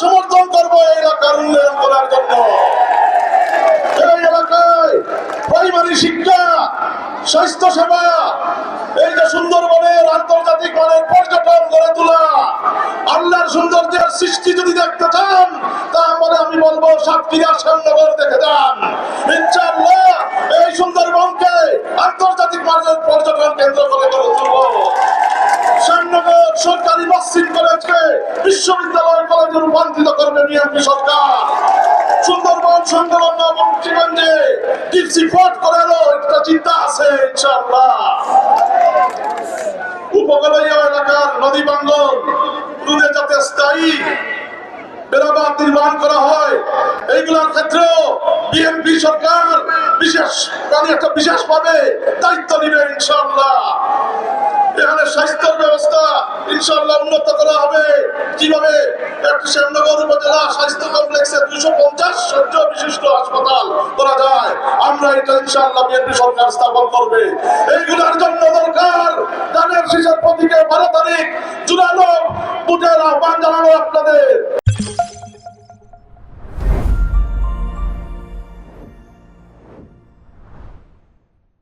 সমর্থন করবো এই এলাকার উন্নয়ন করার জন্য। এই এলাকায় প্রাইমারি শিক্ষা, স্বাস্থ্য সেবা, এই যে সুন্দরবনের আন্তর্জাতিক মানের পর্যটন গড়ে তোলা, আল্লাহর সৌন্দর্যের সৃষ্টি যদি দেখতে চান তাহলে আমি বলবো সাতক্ষীরা শ্যামনগর দেখে যান। ইনশাআল্লাহ এই সুন্দরবনকে আন্তর্জাতিক মানের পর্যটন কেন্দ্র করে গড়ে তুলবো। শ্যামনগর সরকারি মসজিদ কলেজকে বিশ্ববিদ্যালয় কলেজে রূপান্তরিত করবে বিএনপি সরকার। সুন্দরবন সুন্দরবন মুন্সিগঞ্জে ডিপসি পোর্ট করারও একটা চিন্তা আছে ইনশাআল্লাহ। উপকূলীয় এলাকার নদী ভাঙ্গন রোধে যাতে স্থায়ী বেড়াবাঁধ নির্মাণ করা হয়, এইগুলোর ক্ষেত্রেও বিএনপি সরকার বিশেষভাবে দায়িত্ব নিবে ইনশাআল্লাহ। এখানে স্বাস্থ্য ব্যবস্থা ইনশাআল্লাহ উন্নত করা হবে। কিভাবে একটা শ্যামনগর উপজেলা স্বাস্থ্য কমপ্লেক্সে 250 শয্য বিশিষ্ট হাসপাতাল করা যায়, আমরা এটা ইনশাআল্লাহ বিএনপি সরকার স্থাপন করবে। এইগুলোর জন্য দরকার ধানের শীষের প্রতীকে 12 তারিখ জুড়ালো ভোটের আহ্বান জানানো আপনাদের।